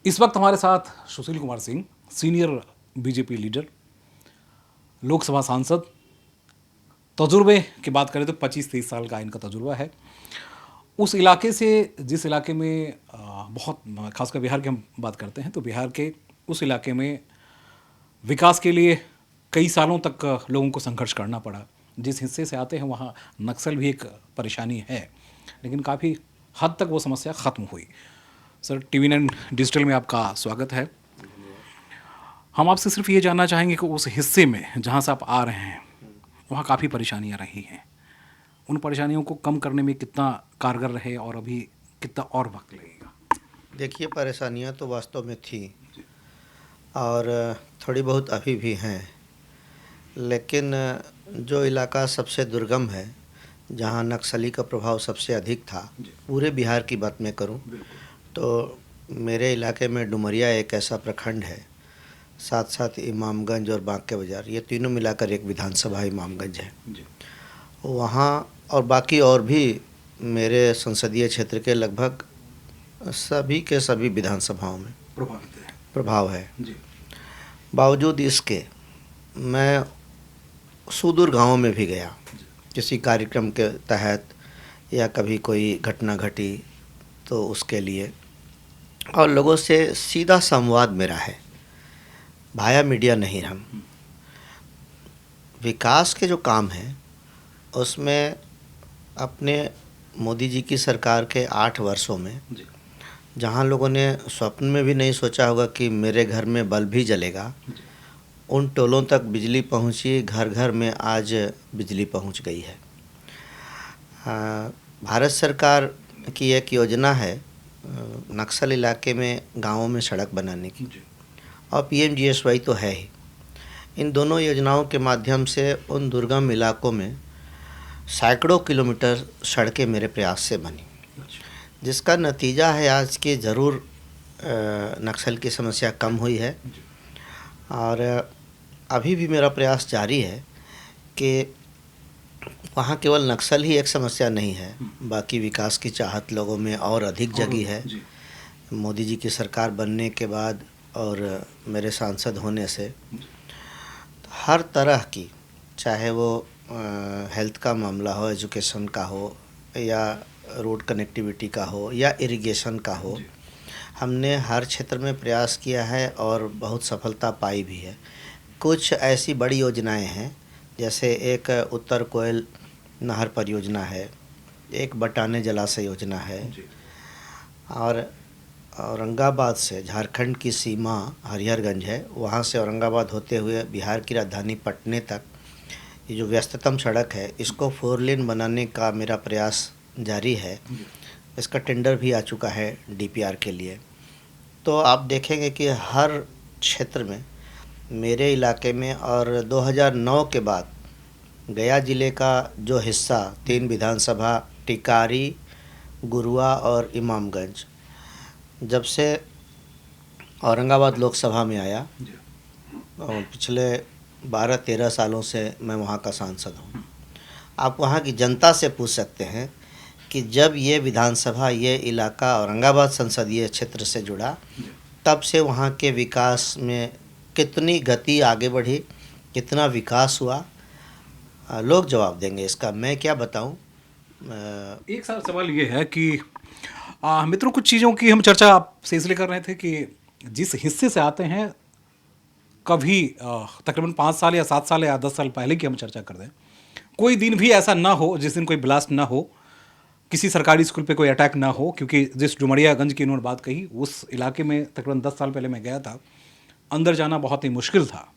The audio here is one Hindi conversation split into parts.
इस वक्त हमारे साथ Sushil Kumar Singh, senior BJP leader, Lok Sabha सांसद। तजुर्बे की बात करें तो 25-30 साल का इनका तजुर्बा है। उस इलाके से, जिस इलाके में बहुत, खासकर बिहार की हम बात करते हैं तो बिहार के उस इलाके में विकास के लिए कई सालों तक लोगों को संघर्ष करना पड़ा। जिस हिस्से से आते हैं वहाँ नक्सल भी एक परेशानी है, लेकिन काफ़ी हद तक वो समस्या ख़त्म हुई। सर, TV9 डिजिटल में आपका स्वागत है। हम आपसे सिर्फ ये जानना चाहेंगे कि उस हिस्से में जहाँ से आप आ रहे हैं वहाँ काफ़ी परेशानियाँ रही हैं। उन परेशानियों को कम करने में कितना कारगर रहे और अभी कितना और वक्त लगेगा? देखिए, परेशानियां तो वास्तव में थी और थोड़ी बहुत अभी भी हैं, लेकिन जो इलाका सबसे दुर्गम है, जहां नक्सली का प्रभाव सबसे अधिक था, पूरे बिहार की बात मैं करूं तो मेरे इलाके में डुमरिया एक ऐसा प्रखंड है, साथ साथ इमामगंज और बांके बाजार, ये तीनों मिलाकर एक विधानसभा इमामगंज है। वहाँ और बाकी और भी मेरे संसदीय क्षेत्र के लगभग सभी के सभी विधानसभाओं में प्रभाव है। बावजूद इसके मैं सुदूर गांवों में भी गया किसी कार्यक्रम के तहत, या कभी कोई घटना घटी तो उसके लिए, और लोगों से सीधा संवाद मेरा है, भाया मीडिया नहीं। हम विकास के जो काम हैं उसमें अपने मोदी जी की सरकार के 8 वर्षों में, जहाँ लोगों ने स्वप्न में भी नहीं सोचा होगा कि मेरे घर में बल्ब भी जलेगा, उन टोलों तक बिजली पहुँची, घर घर में आज बिजली पहुँच गई है। भारत सरकार की एक योजना है नक्सल इलाके में गांवों में सड़क बनाने की, और PMGSY तो है ही। इन दोनों योजनाओं के माध्यम से उन दुर्गम इलाकों में सैकड़ों किलोमीटर सड़कें मेरे प्रयास से बनी, जिसका नतीजा है आज कि ज़रूर नक्सल की समस्या कम हुई है। और अभी भी मेरा प्रयास जारी है कि वहाँ केवल नक्सल ही एक समस्या नहीं है, बाकी विकास की चाहत लोगों में और अधिक जगी है। मोदी जी की सरकार बनने के बाद और मेरे सांसद होने से हर तरह की, चाहे वो हेल्थ का मामला हो, एजुकेशन का हो, या रोड कनेक्टिविटी का हो, या इरिगेशन का हो, हमने हर क्षेत्र में प्रयास किया है और बहुत सफलता पाई भी है। कुछ ऐसी बड़ी योजनाएं हैं, जैसे एक उत्तर कोयल नहर परियोजना है, एक बटाने जलाशय योजना है, और औरंगाबाद से झारखंड की सीमा हरिहरगंज है, वहाँ से औरंगाबाद होते हुए बिहार की राजधानी पटने तक ये जो व्यस्ततम सड़क है, इसको 4 लेन बनाने का मेरा प्रयास जारी है। इसका टेंडर भी आ चुका है DPR के लिए। तो आप देखेंगे कि हर क्षेत्र में मेरे इलाके में, और 2009 के बाद गया ज़िले का जो हिस्सा, 3 विधानसभा टिकारी, गुरुआ और इमामगंज, जब से औरंगाबाद लोकसभा में आया, और पिछले 12-13 सालों से मैं वहाँ का सांसद हूँ। आप वहाँ की जनता से पूछ सकते हैं कि जब ये विधानसभा, ये इलाका औरंगाबाद संसदीय क्षेत्र से जुड़ा, तब से वहाँ के विकास में कितनी गति आगे बढ़ी, कितना विकास हुआ, लोग जवाब देंगे इसका, मैं क्या बताऊं। एक सवाल ये है कि मित्रों, कुछ चीज़ों की हम चर्चा आपसे इसलिए कर रहे थे कि जिस हिस्से से आते हैं, कभी तकरीबन 5 साल या 7 साल या 10 साल पहले की हम चर्चा कर दें, कोई दिन भी ऐसा ना हो जिस दिन कोई ब्लास्ट ना हो, किसी सरकारी स्कूल पे कोई अटैक ना हो। क्योंकि जिस डुमरियागंज की उन्होंने बात कही, उस इलाके में तकरीबन 10 साल पहले मैं गया था, अंदर जाना बहुत ही मुश्किल था।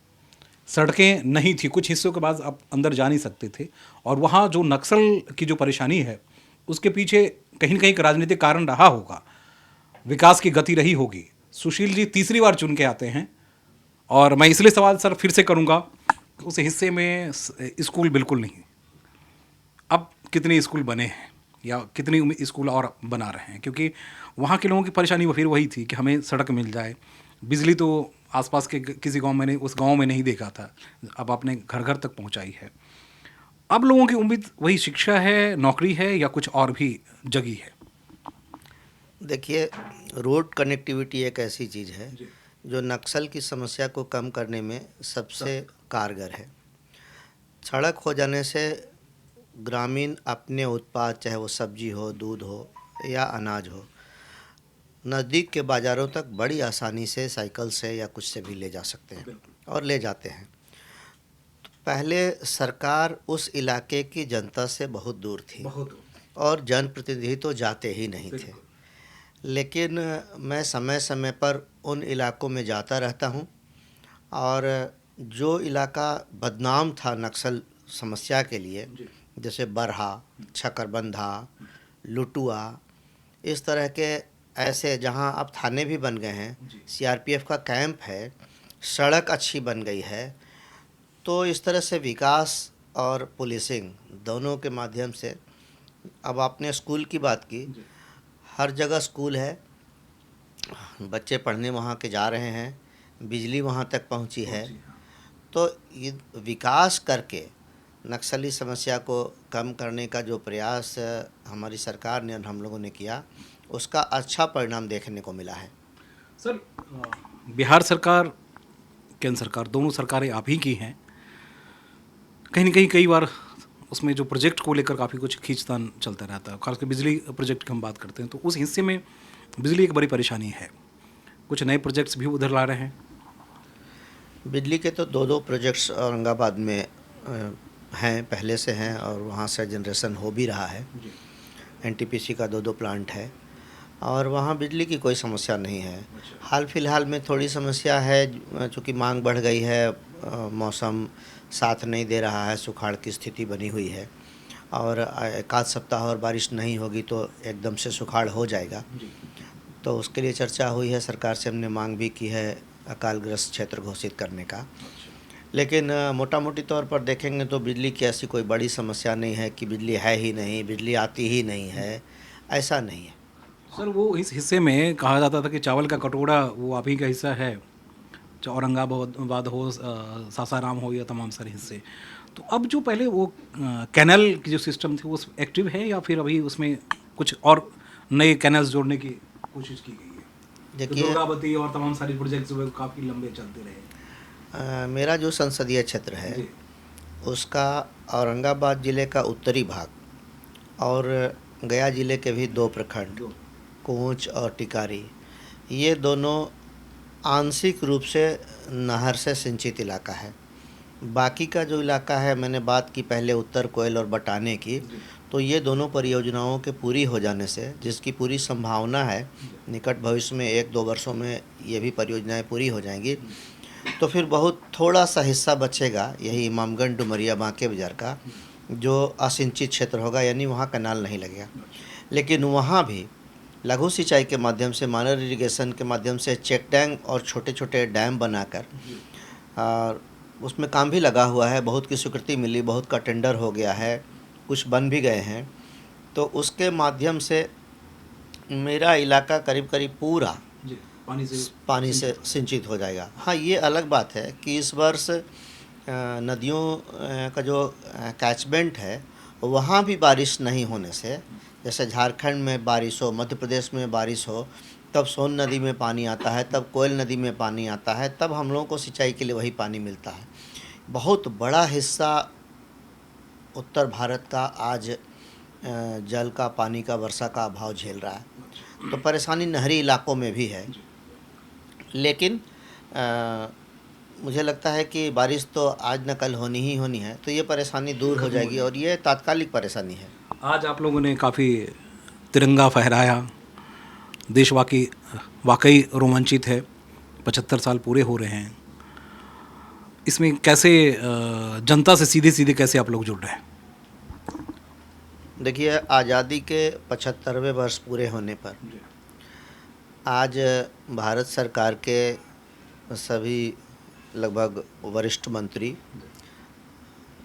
सड़कें नहीं थी, कुछ हिस्सों के बाद आप अंदर जा नहीं सकते थे। और वहाँ जो नक्सल की जो परेशानी है, उसके पीछे कहीं ना कहीं एक राजनीतिक कारण रहा होगा, विकास की गति रही होगी। सुशील जी तीसरी बार चुन के आते हैं, और मैं इसलिए सवाल सर फिर से करूँगा, उस हिस्से में स्कूल बिल्कुल नहीं। अब कितने स्कूल बने हैं या कितने स्कूल और बना रहे हैं? क्योंकि वहाँ के लोगों की परेशानी वो फिर वही थी कि हमें सड़क मिल जाए। बिजली तो आसपास के किसी गांव में नहीं, उस गांव में नहीं देखा था, अब आपने घर घर तक पहुंचाई है। अब लोगों की उम्मीद वही शिक्षा है, नौकरी है, या कुछ और भी जगी है? देखिए, रोड कनेक्टिविटी एक ऐसी चीज़ है जी। जो नक्सल की समस्या को कम करने में सबसे कारगर है। सड़क हो जाने से ग्रामीण अपने उत्पाद, चाहे वो सब्जी हो, दूध हो या अनाज हो, नज़दीक के बाज़ारों तक बड़ी आसानी से साइकिल से या कुछ से भी ले जा सकते हैं बिल्कुल। और ले जाते हैं। पहले सरकार उस इलाके की जनता से बहुत दूर थी बहुत और जनप्रतिनिधि तो जाते ही नहीं थे। बिल्कुल। लेकिन मैं समय समय पर उन इलाकों में जाता रहता हूँ और जो इलाका बदनाम था नक्सल समस्या के लिए, जी। जैसे बरहा, छकरबंधा, लुटुआ, इस तरह के ऐसे जहाँ अब थाने भी बन गए हैं, जी। सीआरपीएफ का कैंप है, सड़क अच्छी बन गई है, तो इस तरह से विकास और पुलिसिंग दोनों के माध्यम से। अब आपने स्कूल की बात की, जी। हर जगह स्कूल है, बच्चे पढ़ने वहाँ के जा रहे हैं, बिजली वहाँ तक पहुँची है। हाँ। तो ये विकास करके नक्सली समस्या को कम करने का जो प्रयास हमारी सरकार ने और हम लोगों ने किया, उसका अच्छा परिणाम देखने को मिला है। सर, बिहार सरकार, केंद्र सरकार, दोनों सरकारें आप ही की हैं। कहीं न कहीं कई बार उसमें जो प्रोजेक्ट को लेकर काफ़ी कुछ खींचतान चलता रहता है। खासकर बिजली प्रोजेक्ट की हम बात करते हैं तो उस हिस्से में बिजली एक बड़ी परेशानी है। कुछ नए प्रोजेक्ट्स भी उधर ला रहे हैं। बिजली के तो दो दो प्रोजेक्ट्स औरंगाबाद में हैं, पहले से हैं और वहाँ से जनरेशन हो भी रहा है। जी। एनटीपीसी का दो दो प्लांट है और वहाँ बिजली की कोई समस्या नहीं है। अच्छा। हाल फिलहाल में थोड़ी समस्या है, चूँकि मांग बढ़ गई है, मौसम साथ नहीं दे रहा है, सुखाड़ की स्थिति बनी हुई है और एक आध सप्ताह और बारिश नहीं होगी तो एकदम से सुखाड़ हो जाएगा। जी। तो उसके लिए चर्चा हुई है, सरकार से हमने मांग भी की है अकालग्रस्त क्षेत्र घोषित करने का। अच्छा। लेकिन मोटा मोटी तौर पर देखेंगे तो बिजली की ऐसी कोई बड़ी समस्या नहीं है कि बिजली है ही नहीं, बिजली आती ही नहीं है, ऐसा नहीं है। सर, वो इस हिस्से में कहा जाता था कि चावल का कटोरा वो आप ही का हिस्सा है। औरंगाबाद हो, सासाराम हो, या तमाम सारे हिस्से। तो अब जो पहले वो कैनल की जो सिस्टम थी वो एक्टिव है या फिर अभी उसमें कुछ और नए कैनल्स जोड़ने की कोशिश की गई है? तो देखिए, दुर्गावती और तमाम सारी प्रोजेक्ट्स वो काफ़ी लंबे चलते रहे। मेरा जो संसदीय क्षेत्र है जी। उसका औरंगाबाद ज़िले का उत्तरी भाग और गया ज़िले के भी दो प्रखंड, दो। कोंच और टिकारी, ये दोनों आंशिक रूप से नहर से सिंचित इलाका है। बाकी का जो इलाका है, मैंने बात की पहले उत्तर कोयल और बटाने की, जी। तो ये दोनों परियोजनाओं के पूरी हो जाने से, जिसकी पूरी संभावना है निकट भविष्य में 1-2 वर्षों में ये भी परियोजनाएं पूरी हो जाएंगी, तो फिर बहुत थोड़ा सा हिस्सा बचेगा, यही इमामगंज, डुमरिया, बांके बाजार का, जो असिंचित क्षेत्र होगा, यानी वहाँ कैनाल नहीं लगेगा। लेकिन वहाँ भी लघु सिंचाई के माध्यम से, माइनर इरिगेशन के माध्यम से चेक डैम और छोटे छोटे डैम बनाकर, और उसमें काम भी लगा हुआ है, बहुत की स्वीकृति मिली, बहुत का टेंडर हो गया है, कुछ बन भी गए हैं। तो उसके माध्यम से मेरा इलाका करीब करीब पूरा जी। पानी से सिंचित हो जाएगा। हाँ, ये अलग बात है कि इस वर्ष नदियों का जो कैचमेंट है वहाँ भी बारिश नहीं होने से, जैसे झारखंड में बारिश हो, मध्य प्रदेश में बारिश हो, तब सोन नदी में पानी आता है, तब कोयल नदी में पानी आता है, तब हम लोगों को सिंचाई के लिए वही पानी मिलता है। बहुत बड़ा हिस्सा उत्तर भारत का आज जल का, पानी का, वर्षा का अभाव झेल रहा है। तो परेशानी नहरी इलाकों में भी है, लेकिन मुझे लगता है कि बारिश तो आज न कल होनी ही होनी है, तो ये परेशानी दूर हो जाएगी और ये तात्कालिक परेशानी है। आज आप लोगों ने काफ़ी तिरंगा फहराया, देश वाकई रोमांचित है। 75 साल पूरे हो रहे हैं। इसमें कैसे जनता से सीधे सीधे कैसे आप लोग जुड़ रहे हैं? देखिए, आज़ादी के 75वें वर्ष पूरे होने पर आज भारत सरकार के सभी लगभग वरिष्ठ मंत्री,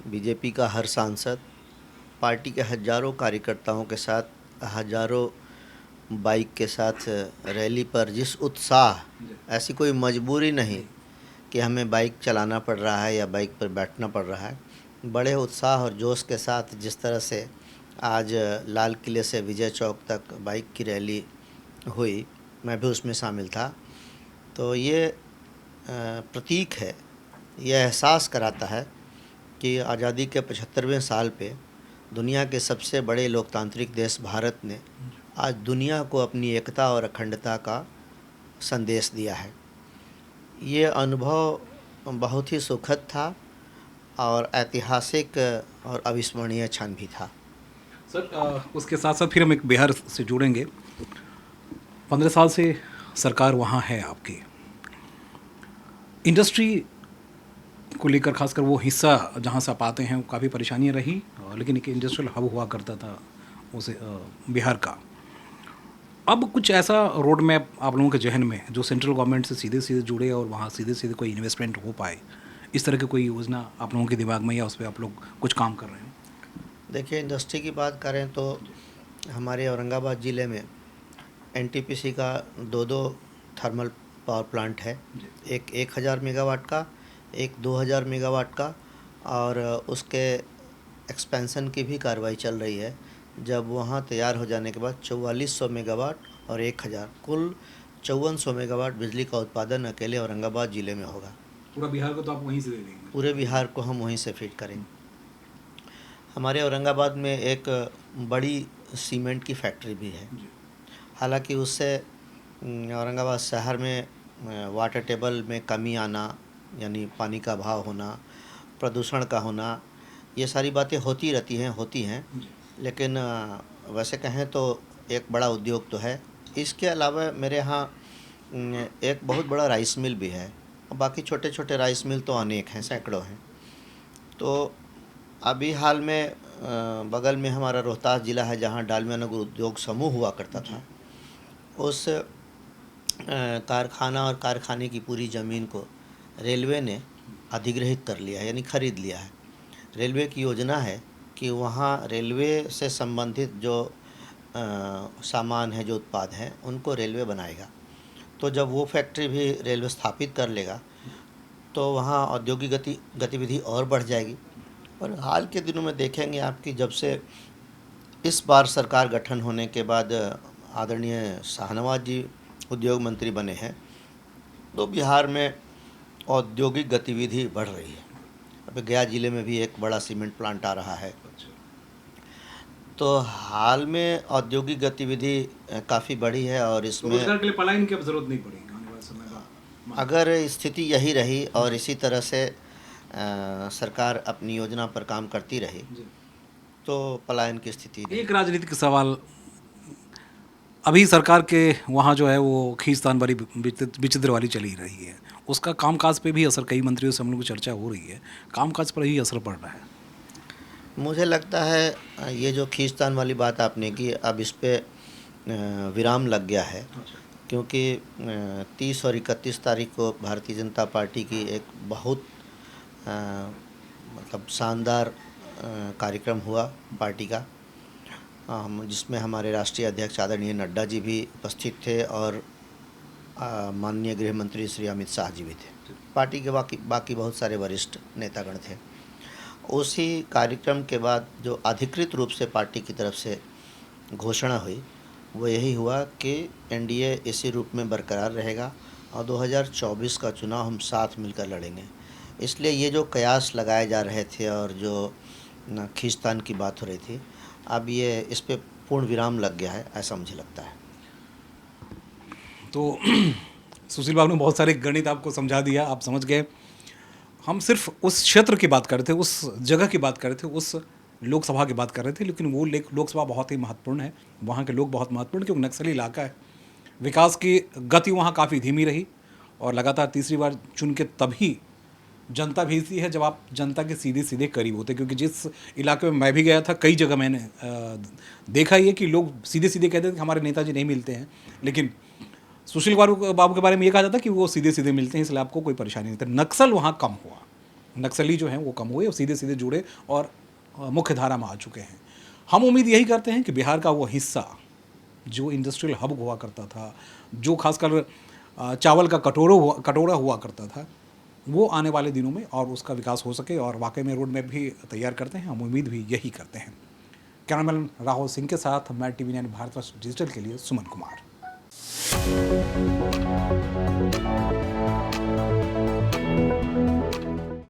बीजेपी का हर सांसद, पार्टी के हज़ारों कार्यकर्ताओं के साथ, हज़ारों बाइक के साथ रैली पर जिस उत्साह, ऐसी कोई मजबूरी नहीं कि हमें बाइक चलाना पड़ रहा है या बाइक पर बैठना पड़ रहा है, बड़े उत्साह और जोश के साथ जिस तरह से आज लाल किले से विजय चौक तक बाइक की रैली हुई, मैं भी उसमें शामिल था। तो ये प्रतीक है, यह एहसास कराता है कि आज़ादी के 75वें साल पे दुनिया के सबसे बड़े लोकतांत्रिक देश भारत ने आज दुनिया को अपनी एकता और अखंडता का संदेश दिया है। ये अनुभव बहुत ही सुखद था और ऐतिहासिक और अविस्मरणीय क्षण भी था। सर उसके साथ साथ फिर हम एक बिहार से जुड़ेंगे। 15 साल से सरकार वहाँ है आपकी, इंडस्ट्री को लेकर खासकर वो हिस्सा जहाँ से आप आते हैं वो काफ़ी परेशानियाँ रही, लेकिन एक इंडस्ट्रियल हब हुआ करता था उसे बिहार का। अब कुछ ऐसा रोड मैप आप लोगों के जहन में जो सेंट्रल गवर्नमेंट से सीधे सीधे जुड़े और वहाँ सीधे सीधे कोई इन्वेस्टमेंट हो पाए, इस तरह की कोई योजना आप लोगों के दिमाग में या उस पर आप लोग कुछ काम कर रहे हैं? देखिए, इंडस्ट्री की बात करें तो हमारे औरंगाबाद ज़िले में एनटीपीसी का दो थर्मल पावर प्लांट है, एक 1000 मेगावाट का, एक 2000 मेगावाट का, और उसके एक्सपेंशन की भी कार्रवाई चल रही है। जब वहाँ तैयार हो जाने के बाद 4400 मेगावाट और 1000 कुल 5400 मेगावाट बिजली का उत्पादन अकेले औरंगाबाद ज़िले में होगा। पूरा बिहार को तो आप वहीं से दे देंगे? पूरे बिहार को हम वहीं से फीड करेंगे। हमारे औरंगाबाद में एक बड़ी सीमेंट की फैक्ट्री भी है। हालांकि उससे औरंगाबाद शहर में वाटर टेबल में कमी आना, यानी पानी का अभाव होना, प्रदूषण का होना, ये सारी बातें होती हैं, लेकिन वैसे कहें तो एक बड़ा उद्योग तो है। इसके अलावा मेरे यहाँ एक बहुत बड़ा राइस मिल भी है, और बाकी छोटे छोटे राइस मिल तो अनेक हैं, सैकड़ों हैं। तो अभी हाल में बगल में हमारा रोहतास ज़िला है, जहाँ डालमिया नगर उद्योग समूह हुआ करता था। उस कारखाना और कारखाने की पूरी ज़मीन को रेलवे ने अधिग्रहित कर लिया है, यानी ख़रीद लिया है। रेलवे की योजना है कि वहाँ रेलवे से संबंधित जो सामान है, जो उत्पाद हैं, उनको रेलवे बनाएगा। तो जब वो फैक्ट्री भी रेलवे स्थापित कर लेगा तो वहाँ औद्योगिक गतिविधि और बढ़ जाएगी। और हाल के दिनों में देखेंगे आपकी, जब से इस बार सरकार गठन होने के बाद आदरणीय शाहनवाज जी उद्योग मंत्री बने हैं, तो बिहार में औद्योगिक गतिविधि बढ़ रही है। अब गया ज़िले में भी एक बड़ा सीमेंट प्लांट आ रहा है। तो हाल में औद्योगिक गतिविधि काफ़ी बढ़ी है, और इसमें रोजगार के लिए पलायन की अब जरूरत नहीं पड़ेगी आने वाले समय में। अगर स्थिति यही रही और इसी तरह से सरकार अपनी योजना पर काम करती रही तो पलायन की स्थिति नहीं। एक राजनीतिक सवाल, अभी सरकार के वहाँ जो है वो खींचतान वाली विचित्र वाली चली रही है, उसका कामकाज पे भी असर, कई मंत्रियों से हम लोग को चर्चा हो रही है, कामकाज पर ही असर पड़ रहा है। मुझे लगता है ये जो खींचतान वाली बात आपने की, अब इस पे विराम लग गया है, क्योंकि 30 और 31 तारीख को भारतीय जनता पार्टी की एक बहुत मतलब शानदार कार्यक्रम हुआ पार्टी का, जिसमें हमारे राष्ट्रीय अध्यक्ष आदरणीय नड्डा जी भी उपस्थित थे और माननीय गृह मंत्री श्री अमित शाह जी भी थे। पार्टी के बाकी बहुत सारे वरिष्ठ नेतागण थे। उसी कार्यक्रम के बाद जो अधिकृत रूप से पार्टी की तरफ से घोषणा हुई वो यही हुआ कि एनडीए इसी रूप में बरकरार रहेगा और 2024 का चुनाव हम साथ मिलकर लड़ेंगे। इसलिए ये जो कयास लगाए जा रहे थे और जो खींचतान की बात हो रही थी, अब ये इस पे पूर्ण विराम लग गया है, ऐसा मुझे लगता है। तो सुशील बाबू ने बहुत सारे गणित आपको समझा दिया, आप समझ गए। हम सिर्फ उस क्षेत्र की बात कर रहे थे, उस जगह की बात कर रहे थे, उस लोकसभा की बात कर रहे थे, लेकिन वो लोकसभा बहुत ही महत्वपूर्ण है, वहाँ के लोग बहुत महत्वपूर्ण, क्योंकि नक्सली इलाका है। विकास की गति वहाँ काफ़ी धीमी रही और लगातार तीसरी बार चुन के तभी जनता भेजती है जब आप जनता के सीधे सीधे करीब होते। क्योंकि जिस इलाके में मैं भी गया था, कई जगह मैंने देखा ये कि लोग सीधे सीधे कहते थे कि हमारे नेताजी नहीं मिलते हैं, लेकिन सुशील बाबू के बारे में ये कहा जाता कि वो सीधे सीधे मिलते हैं, इसलिए आपको कोई परेशानी नहीं थी। नक्सल वहाँ कम हुआ, नक्सली जो हैं वो कम हुए और सीधे सीधे जुड़े और मुख्य धारा में आ चुके हैं। हम उम्मीद यही करते हैं कि बिहार का वो हिस्सा जो इंडस्ट्रियल हब हुआ करता था, जो खासकर चावल का कटोरा हुआ करता था, वो आने वाले दिनों में और उसका विकास हो सके, और वाकई में रोड मैप भी तैयार करते हैं। हम उम्मीद भी यही करते हैं। कैमरामैन राहुल सिंह के साथ मैं TV9 भारतवर्ष डिजिटल के लिए सुमन कुमार।